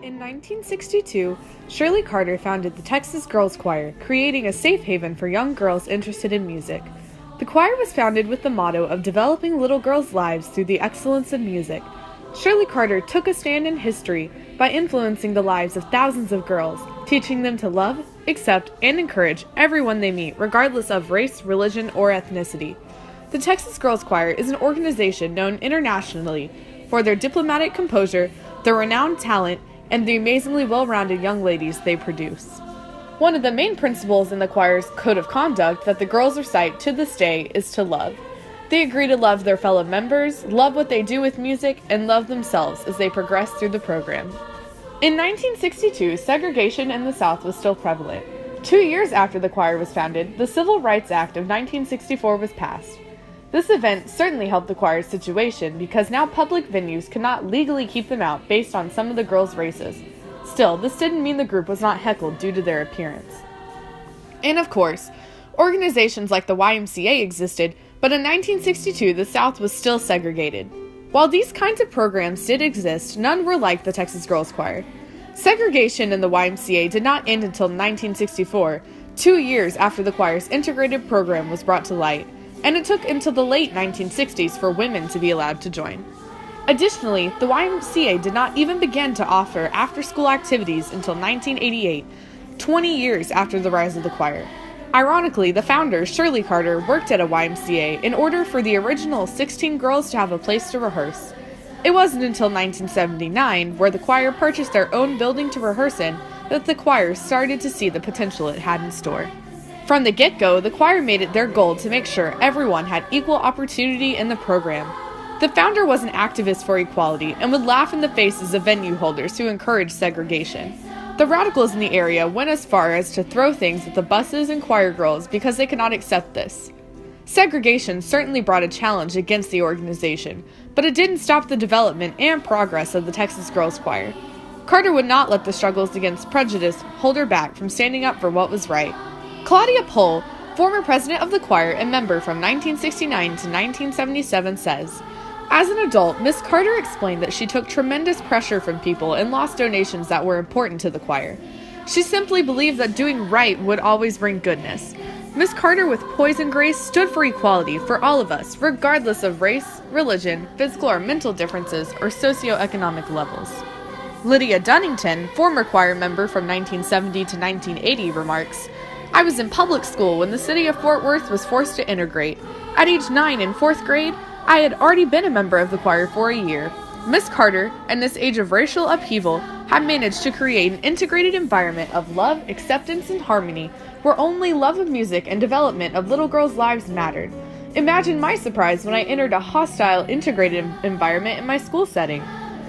In 1962, Shirley Carter founded the Texas Girls Choir, creating a safe haven for young girls interested in music. The choir was founded with the motto of developing little girls' lives through the excellence of music. Shirley Carter took a stand in history by influencing the lives of thousands of girls, teaching them to love, accept, and encourage everyone they meet, regardless of race, religion, or ethnicity. The Texas Girls Choir is an organization known internationally for their diplomatic composure, their renowned talent, and the amazingly well-rounded young ladies they produce. One of the main principles in the choir's code of conduct that the girls recite to this day is to love. They agree to love their fellow members, love what they do with music, and love themselves as they progress through the program. In 1962, segregation in the South was still prevalent. 2 years after the choir was founded, the Civil Rights Act of 1964 was passed. This event certainly helped the choir's situation because now public venues could not legally keep them out based on some of the girls' races. Still, this didn't mean the group was not heckled due to their appearance. And of course, organizations like the YMCA existed, but in 1962 the South was still segregated. While these kinds of programs did exist, none were like the Texas Girls Choir. Segregation in the YMCA did not end until 1964, 2 years after the choir's integrated program was brought to light, and it took until the late 1960s for women to be allowed to join. Additionally, the YMCA did not even begin to offer after-school activities until 1988, 20 years after the rise of the choir. Ironically, the founder, Shirley Carter, worked at a YMCA in order for the original 16 girls to have a place to rehearse. It wasn't until 1979, where the choir purchased their own building to rehearse in, that the choir started to see the potential it had in store. From the get-go, the choir made it their goal to make sure everyone had equal opportunity in the program. The founder was an activist for equality and would laugh in the faces of venue holders who encouraged segregation. The radicals in the area went as far as to throw things at the buses and choir girls because they could not accept this. Segregation certainly brought a challenge against the organization, but it didn't stop the development and progress of the Texas Girls Choir. Carter would not let the struggles against prejudice hold her back from standing up for what was right. Claudia Pohl, former president of the choir and member from 1969 to 1977, says, "As an adult, Miss Carter explained that she took tremendous pressure from people and lost donations that were important to the choir. She simply believed that doing right would always bring goodness. Miss Carter, with poise and grace, stood for equality for all of us, regardless of race, religion, physical or mental differences, or socioeconomic levels." Lydia Dunnington, former choir member from 1970 to 1980, remarks, "I was in public school when the city of Fort Worth was forced to integrate. At age 9 in 4th grade, I had already been a member of the choir for a year. Miss Carter, in this age of racial upheaval, had managed to create an integrated environment of love, acceptance, and harmony where only love of music and development of little girls' lives mattered. Imagine my surprise when I entered a hostile, integrated environment in my school setting.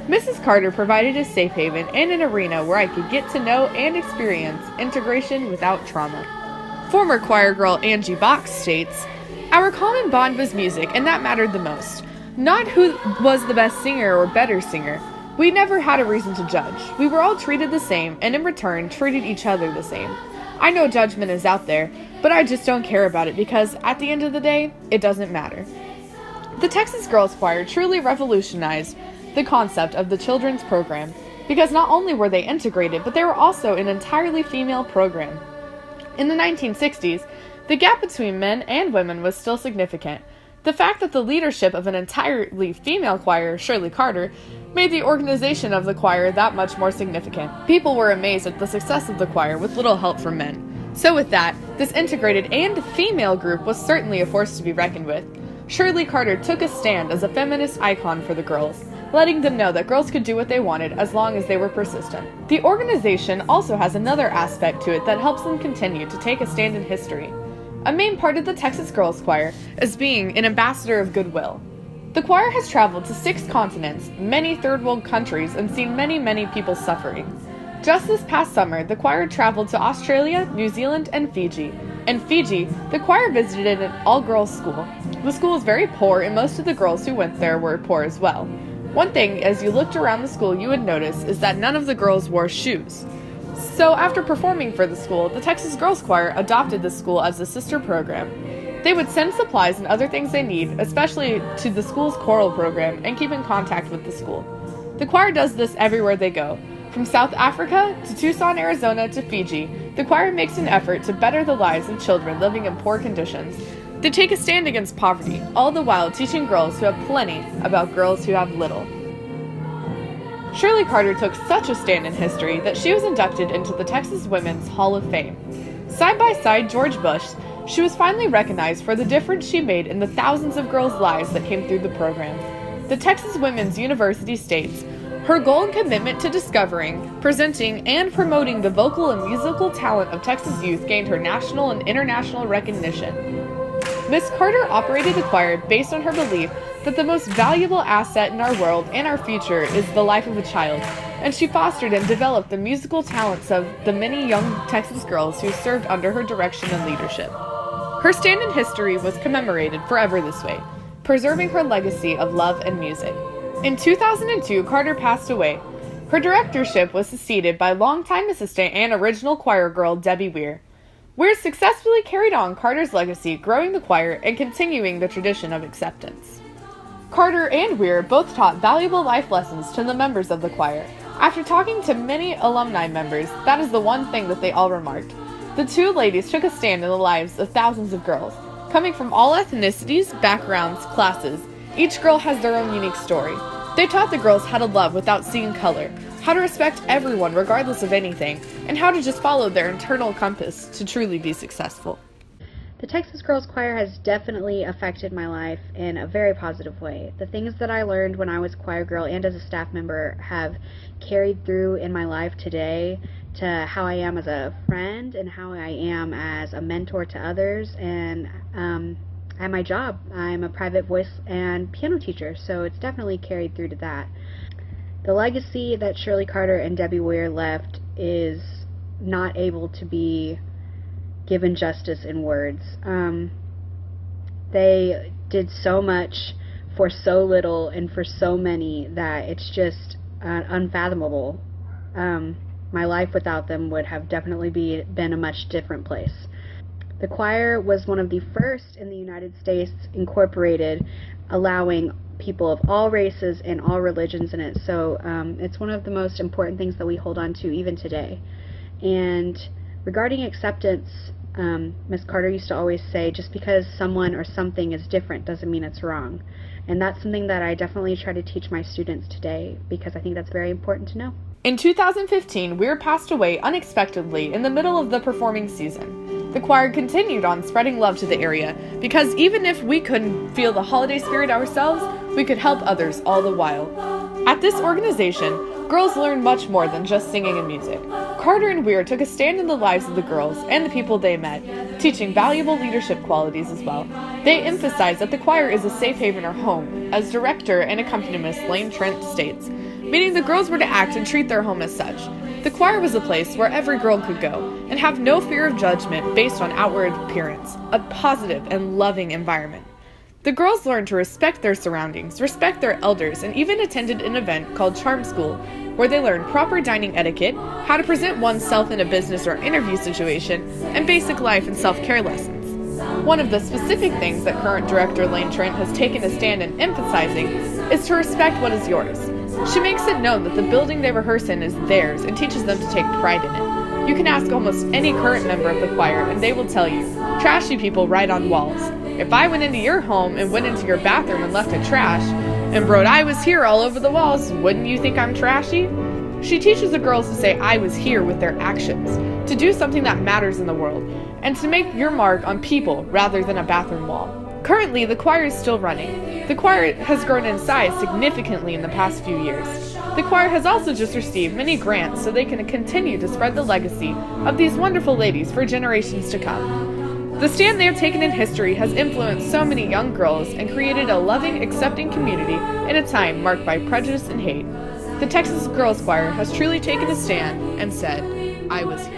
Mrs. Carter provided a safe haven and an arena where I could get to know and experience integration without trauma." Former choir girl Angie Box states, "Our common bond was music, and that mattered the most. Not who was the best singer or better singer. We never had a reason to judge. We were all treated the same, and in return, treated each other the same. I know judgment is out there, but I just don't care about it because, at the end of the day, it doesn't matter." The Texas Girls Choir truly revolutionized the concept of the children's program because not only were they integrated, but they were also an entirely female program. In the 1960s, the gap between men and women was still significant. The fact that the leadership of an entirely female choir, Shirley Carter, made the organization of the choir that much more significant. People were amazed at the success of the choir with little help from men. So with that, this integrated and female group was certainly a force to be reckoned with. Shirley Carter took a stand as a feminist icon for the girls, letting them know that girls could do what they wanted as long as they were persistent. The organization also has another aspect to it that helps them continue to take a stand in history. A main part of the Texas Girls Choir is being an ambassador of goodwill. The choir has traveled to 6 continents, many third world countries, and seen many people suffering. Just this past summer, the choir traveled to Australia, New Zealand, and Fiji. In Fiji, the choir visited an all-girls school. The school is very poor, and most of the girls who went there were poor as well. One thing, as you looked around the school, you would notice is that none of the girls wore shoes. So after performing for the school, the Texas Girls Choir adopted the school as a sister program. They would send supplies and other things they need, especially to the school's choral program, and keep in contact with the school. The choir does this everywhere they go. From South Africa to Tucson, Arizona to Fiji, the choir makes an effort to better the lives of children living in poor conditions. They take a stand against poverty, all the while teaching girls who have plenty about girls who have little. Shirley Carter took such a stand in history that she was inducted into the Texas Women's Hall of Fame. Side by side George Bush, she was finally recognized for the difference she made in the thousands of girls' lives that came through the program. The Texas Women's University states, "Her goal and commitment to discovering, presenting, and promoting the vocal and musical talent of Texas youth gained her national and international recognition." Miss Carter operated the choir based on her belief that the most valuable asset in our world and our future is the life of a child, and she fostered and developed the musical talents of the many young Texas girls who served under her direction and leadership. Her stand in history was commemorated forever this way, preserving her legacy of love and music. In 2002, Carter passed away. Her directorship was succeeded by longtime assistant and original choir girl Debbie Weir. Weir successfully carried on Carter's legacy, growing the choir and continuing the tradition of acceptance. Carter and Weir both taught valuable life lessons to the members of the choir. After talking to many alumni members, that is the one thing that they all remarked. The two ladies took a stand in the lives of thousands of girls. Coming from all ethnicities, backgrounds, classes, each girl has their own unique story. They taught the girls how to love without seeing color, how to respect everyone regardless of anything, and how to just follow their internal compass to truly be successful. The Texas Girls Choir has definitely affected my life in a very positive way. The things that I learned when I was choir girl and as a staff member have carried through in my life today to how I am as a friend and how I am as a mentor to others, and at my job, I'm a private voice and piano teacher, so it's definitely carried through to that. The legacy that Shirley Carter and Debbie Weir left is not able to be given justice in words. They did so much for so little and for so many that it's just unfathomable. My life without them would have definitely been a much different place. The choir was one of the first in the United States incorporated, allowing people of all races and all religions in it. So it's one of the most important things that we hold on to even today. And regarding acceptance, Miss Carter used to always say, just because someone or something is different doesn't mean it's wrong. And that's something that I definitely try to teach my students today, because I think that's very important to know. In 2015, Weir passed away unexpectedly in the middle of the performing season. The choir continued on spreading love to the area, because even if we couldn't feel the holiday spirit ourselves, we could help others all the while. At this organization, girls learn much more than just singing and music. Carter and Weir took a stand in the lives of the girls and the people they met, teaching valuable leadership qualities as well. They emphasized that the choir is a safe haven or home, as director and accompanist Layne Trent states, meaning the girls were to act and treat their home as such. The choir was a place where every girl could go and have no fear of judgment based on outward appearance, a positive and loving environment. The girls learned to respect their surroundings, respect their elders, and even attended an event called Charm School, where they learned proper dining etiquette, how to present oneself in a business or interview situation, and basic life and self-care lessons. One of the specific things that current director Layne Trent has taken a stand in emphasizing is to respect what is yours. She makes it known that the building they rehearse in is theirs and teaches them to take pride in it. You can ask almost any current member of the choir and they will tell you, trashy people write on walls. If I went into your home and went into your bathroom and left it trash, and wrote "I was here" all over the walls, wouldn't you think I'm trashy? She teaches the girls to say "I was here" with their actions, to do something that matters in the world, and to make your mark on people rather than a bathroom wall. Currently, the choir is still running. The choir has grown in size significantly in the past few years. The choir has also just received many grants so they can continue to spread the legacy of these wonderful ladies for generations to come. The stand they have taken in history has influenced so many young girls and created a loving, accepting community in a time marked by prejudice and hate. The Texas Girls Choir has truly taken a stand and said, "I was here."